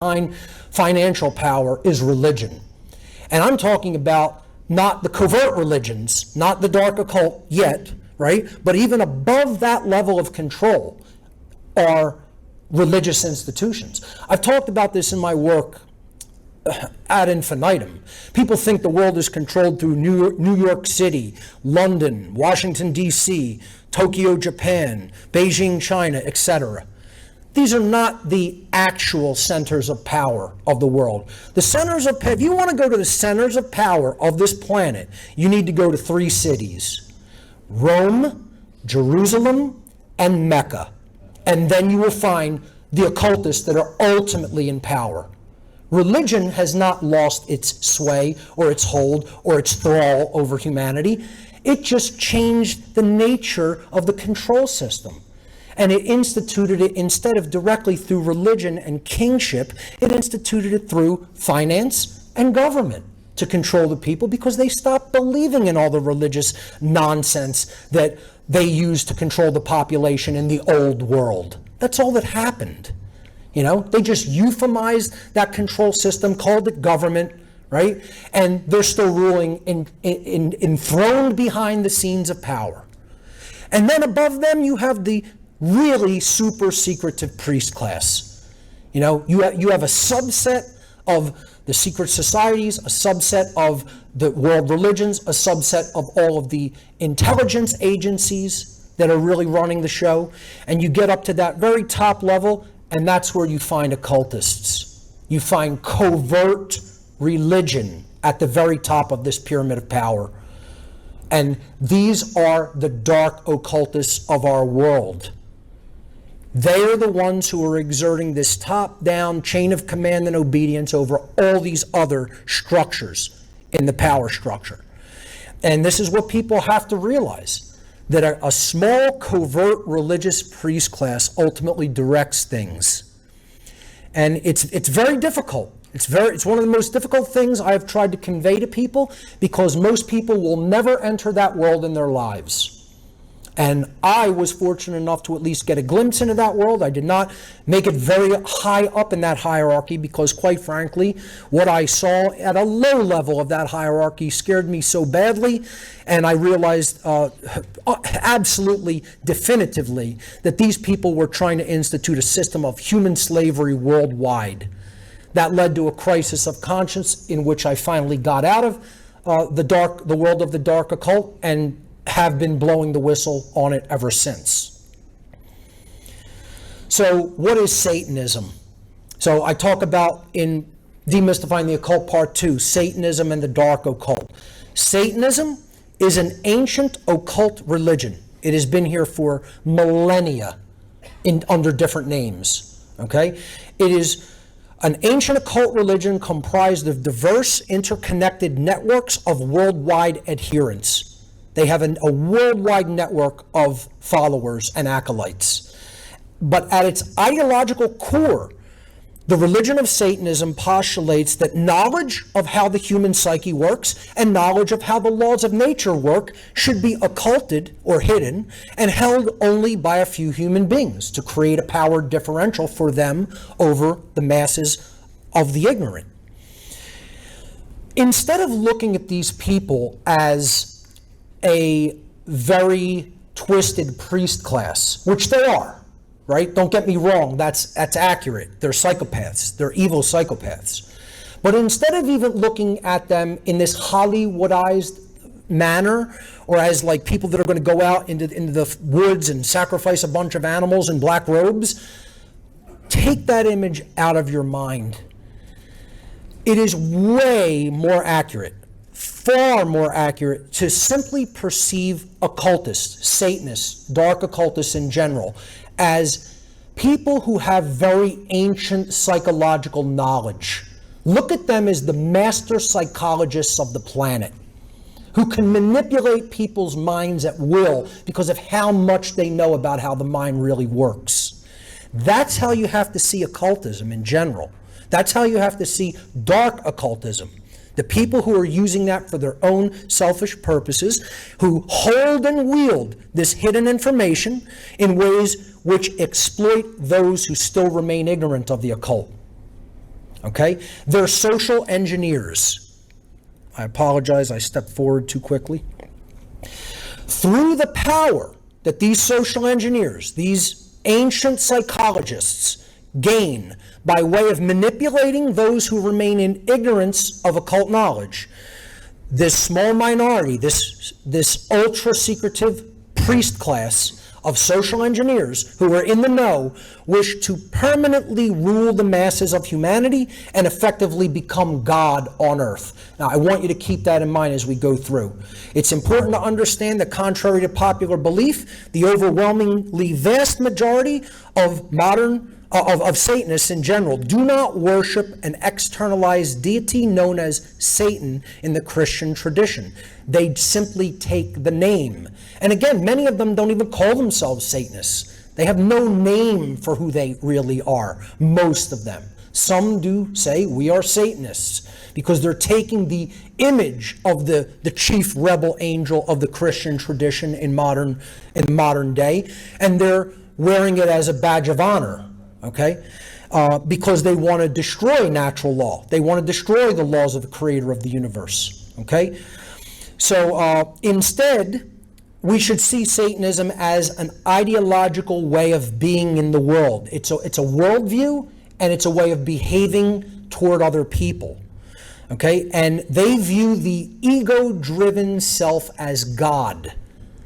behind financial power is religion. And I'm talking about not the covert religions, not the dark occult yet, right? But even above that level of control are religious institutions. I've talked about this in my work ad infinitum. People think the world is controlled through New York City, London, Washington, D.C., Tokyo, Japan, Beijing, China, etc. These are not the actual centers of power of the world. The centers of if you want to go to the centers of power of this planet, you need to go to 3 cities: Rome, Jerusalem, and Mecca. And then you will find the occultists that are ultimately in power. Religion has not lost its sway or its hold or its thrall over humanity. It just changed the nature of the control system. And it instituted it, instead of directly through religion and kingship, it instituted it through finance and government to control the people, because they stopped believing in all the religious nonsense that they used to control the population in the old world. That's all that happened. You know, they just euphemized that control system, called it government, right? And they're still ruling enthroned behind the scenes of power. And then above them, you have the really super secretive priest class. You know, you have a subset of the secret societies, a subset of the world religions, a subset of all of the intelligence agencies that are really running the show. And you get up to that very top level, and that's where you find occultists. You find covert religion at the very top of this pyramid of power. And these are the dark occultists of our world. They are the ones who are exerting this top-down chain of command and obedience over all these other structures in the power structure. And this is what people have to realize, that a small covert religious priest class ultimately directs things. And it's very difficult. It's one of the most difficult things I've tried to convey to people, because most people will never enter that world in their lives. And I was fortunate enough to at least get a glimpse into that world. I did not make it very high up in that hierarchy, because quite frankly, what I saw at a low level of that hierarchy scared me so badly. And I realized absolutely definitively that these people were trying to institute a system of human slavery worldwide. That led to a crisis of conscience, in which I finally got out of the world of the dark occult, and have been blowing the whistle on it ever since. So what is Satanism? So I talk about, in Demystifying the Occult Part 2, Satanism and the dark occult. Satanism is an ancient occult religion. It has been here for millennia under different names. Okay? It is an ancient occult religion comprised of diverse interconnected networks of worldwide adherents. They have a worldwide network of followers and acolytes. But at its ideological core, the religion of Satanism postulates that knowledge of how the human psyche works and knowledge of how the laws of nature work should be occulted or hidden and held only by a few human beings to create a power differential for them over the masses of the ignorant. Instead of looking at these people as a very twisted priest class, which they are, right? Don't get me wrong, that's accurate. They're psychopaths. They're evil psychopaths. But instead of even looking at them in this Hollywoodized manner, or as like people that are going to go out into the woods and sacrifice a bunch of animals in black robes, take that image out of your mind. It is way more accurate, far more accurate, to simply perceive occultists, Satanists, dark occultists in general, as people who have very ancient psychological knowledge. Look at them as the master psychologists of the planet, who can manipulate people's minds at will because of how much they know about how the mind really works. That's how you have to see occultism in general. That's how you have to see dark occultism. The people who are using that for their own selfish purposes, who hold and wield this hidden information in ways which exploit those who still remain ignorant of the occult. Okay? They're social engineers. I apologize, I stepped forward too quickly. Through the power that these social engineers, these ancient psychologists, gain by way of manipulating those who remain in ignorance of occult knowledge, this small minority, this ultra-secretive priest class of social engineers who are in the know, wish to permanently rule the masses of humanity and effectively become God on earth. Now, I want you to keep that in mind as we go through. It's important to understand that contrary to popular belief, the overwhelmingly vast majority of Satanists in general do not worship an externalized deity known as Satan in the Christian tradition. They simply take the name. And again, many of them don't even call themselves Satanists. They have no name for who they really are, most of them. Some do say we are Satanists because they're taking the image of the chief rebel angel of the Christian tradition in modern day, and they're wearing it as a badge of honor. Okay? Because they want to destroy natural law. They want to destroy the laws of the creator of the universe. Okay? So instead, we should see Satanism as an ideological way of being in the world. It's a worldview, and it's a way of behaving toward other people. Okay? And they view the ego-driven self as God.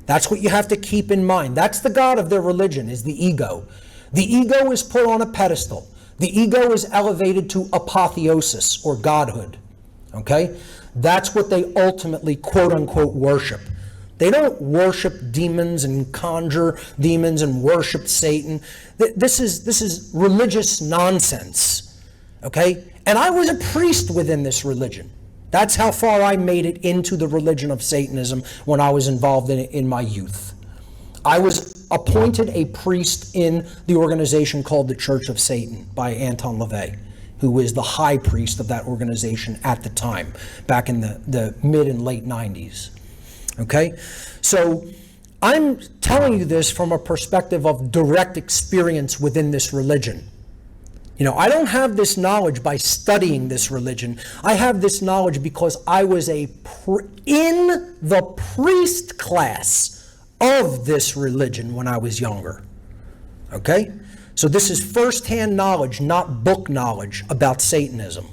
That's what you have to keep in mind. That's the God of their religion, is the ego. The ego is put on a pedestal. The ego is elevated to apotheosis, or godhood. Okay? That's what they ultimately, quote-unquote, worship. They don't worship demons and conjure demons and worship Satan. This is religious nonsense. Okay? And I was a priest within this religion. That's how far I made it into the religion of Satanism when I was involved in it in my youth. I was appointed a priest in the organization called the Church of Satan by Anton LaVey, who is the high priest of that organization at the time, back in the mid and late 90s. Okay? So I'm telling you this from a perspective of direct experience within this religion. You know, I don't have this knowledge by studying this religion. I have this knowledge because I was in the priest class of this religion when I was younger. Okay? So this is first-hand knowledge, not book knowledge about Satanism.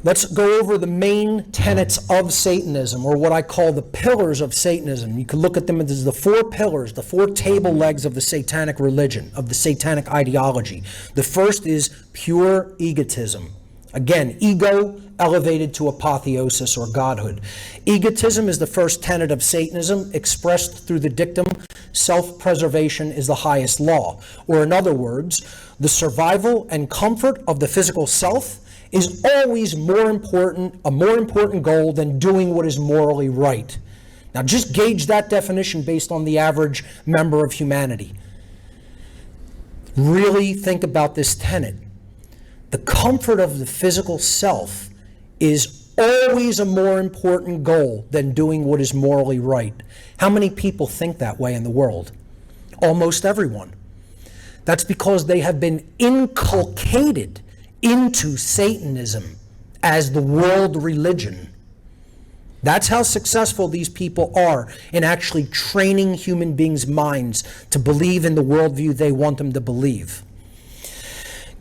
Let's go over the main tenets of Satanism, or what I call the pillars of Satanism. You can look at them as the four pillars, the four table legs of the satanic religion, of the satanic ideology. The first is pure egotism. Again, ego elevated to apotheosis or godhood. Egotism is the first tenet of Satanism, expressed through the dictum, self-preservation is the highest law. Or in other words, the survival and comfort of the physical self is always a more important goal than doing what is morally right. Now just gauge that definition based on the average member of humanity. Really think about this tenet. The comfort of the physical self is always a more important goal than doing what is morally right. How many people think that way in the world? Almost everyone. That's because they have been inculcated into Satanism as the world religion. That's how successful these people are in actually training human beings' minds to believe in the worldview they want them to believe.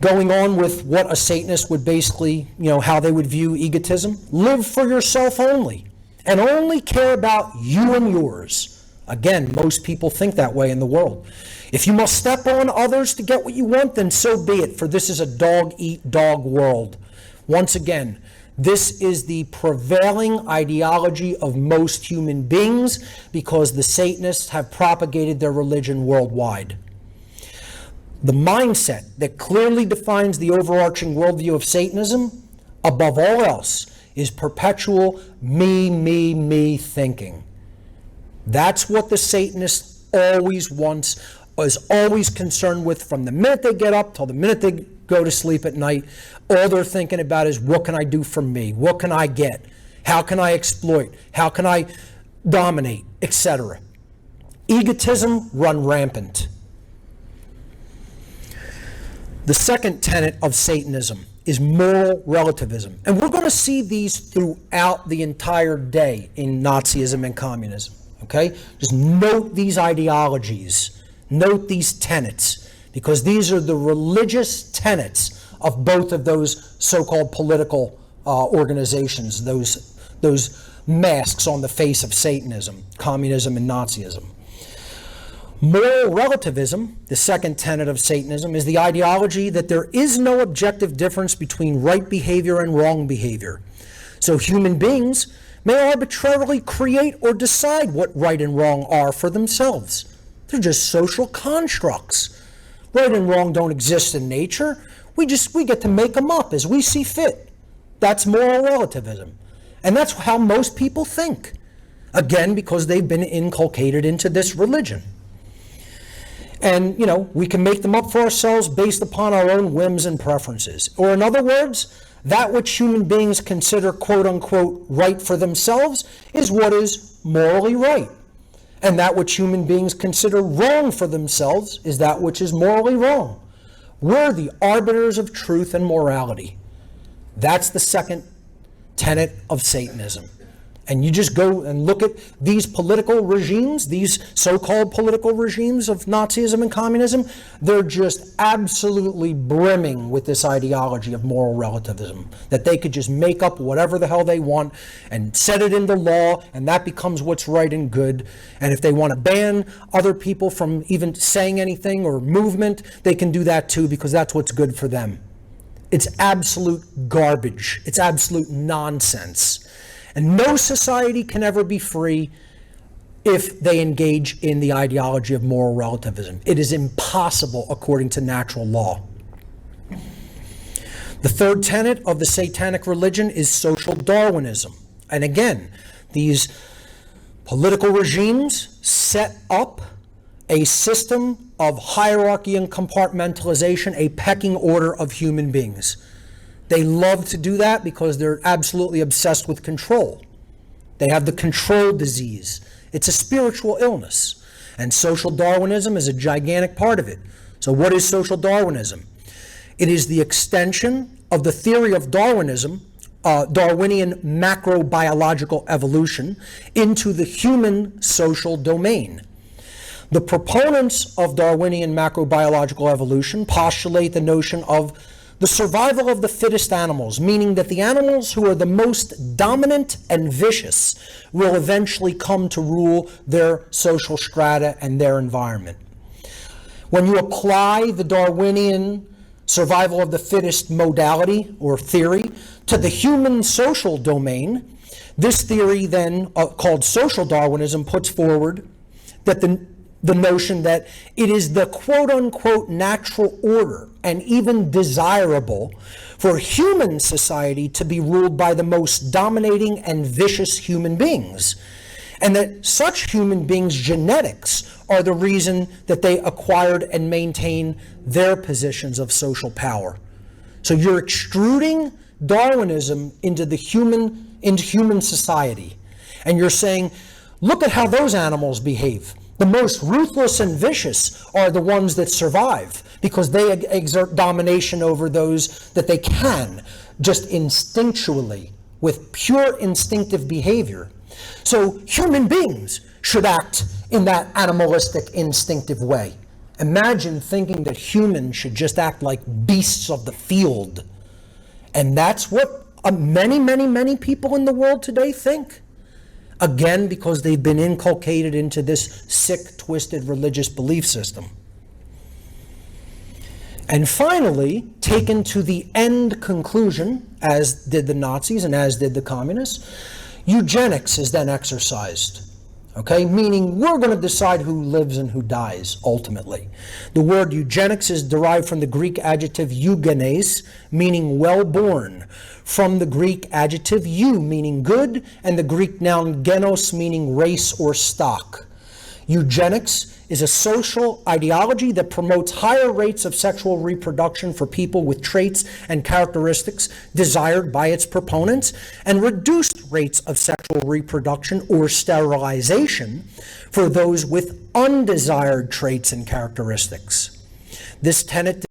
Going on with what a Satanist would basically, how they would view egotism. Live for yourself only, and only care about you and yours. Again, most people think that way in the world. If you must step on others to get what you want, then so be it, for this is a dog-eat-dog world. Once again, this is the prevailing ideology of most human beings because the Satanists have propagated their religion worldwide. The mindset that clearly defines the overarching worldview of Satanism, above all else, is perpetual me thinking. That's what the Satanist always wants, is always concerned with from the minute they get up till the minute they go to sleep at night. All they're thinking about is, what can I do for me? What can I get? How can I exploit? How can I dominate? Etc. Egotism run rampant. The second tenet of Satanism is moral relativism. And we're going to see these throughout the entire day in Nazism and communism. Okay? Just note these ideologies. Note these tenets. Because these are the religious tenets of both of those so-called political organizations, those masks on the face of Satanism, communism and Nazism. Moral relativism, the second tenet of Satanism, is the ideology that there is no objective difference between right behavior and wrong behavior. So human beings may arbitrarily create or decide what right and wrong are for themselves. They're just social constructs. Right and wrong don't exist in nature. We get to make them up as we see fit. That's moral relativism. And that's how most people think. Again, because they've been inculcated into this religion. And, we can make them up for ourselves based upon our own whims and preferences. Or in other words, that which human beings consider quote-unquote right for themselves is what is morally right. And that which human beings consider wrong for themselves is that which is morally wrong. We're the arbiters of truth and morality. That's the second tenet of Satanism. And you just go and look at these political regimes, these so-called political regimes of Nazism and communism, they're just absolutely brimming with this ideology of moral relativism, that they could just make up whatever the hell they want and set it into law, and that becomes what's right and good. And if they want to ban other people from even saying anything or movement, they can do that too, because that's what's good for them. It's absolute garbage. It's absolute nonsense. And no society can ever be free if they engage in the ideology of moral relativism. It is impossible according to natural law. The third tenet of the satanic religion is social Darwinism. And again, these political regimes set up a system of hierarchy and compartmentalization, a pecking order of human beings. They love to do that because they're absolutely obsessed with control. They have the control disease. It's a spiritual illness. And social Darwinism is a gigantic part of it. So what is social Darwinism? It is the extension of the theory of Darwinism, Darwinian macrobiological evolution, into the human social domain. The proponents of Darwinian macrobiological evolution postulate the notion of the survival of the fittest animals, meaning that the animals who are the most dominant and vicious will eventually come to rule their social strata and their environment. When you apply the Darwinian survival of the fittest modality or theory to the human social domain, this theory then, called social Darwinism, puts forward that the notion that it is the quote-unquote natural order and even desirable for human society to be ruled by the most dominating and vicious human beings, and that such human beings' genetics are the reason that they acquired and maintain their positions of social power. So you're extruding Darwinism into human society, and you're saying, look at how those animals behave. The most ruthless and vicious are the ones that survive because they exert domination over those that they can, just instinctually, with pure instinctive behavior. So human beings should act in that animalistic, instinctive way. Imagine thinking that humans should just act like beasts of the field. And that's what many people in the world today think. Again, because they've been inculcated into this sick, twisted religious belief system. And finally, taken to the end conclusion, as did the Nazis and as did the communists, eugenics is then exercised. Okay, meaning we're going to decide who lives and who dies, ultimately. The word eugenics is derived from the Greek adjective eugenes, meaning well-born, from the Greek adjective eu, meaning good, and the Greek noun genos, meaning race or stock. Eugenics is a social ideology that promotes higher rates of sexual reproduction for people with traits and characteristics desired by its proponents, and reduced rates of sexual reproduction or sterilization for those with undesired traits and characteristics. This tenet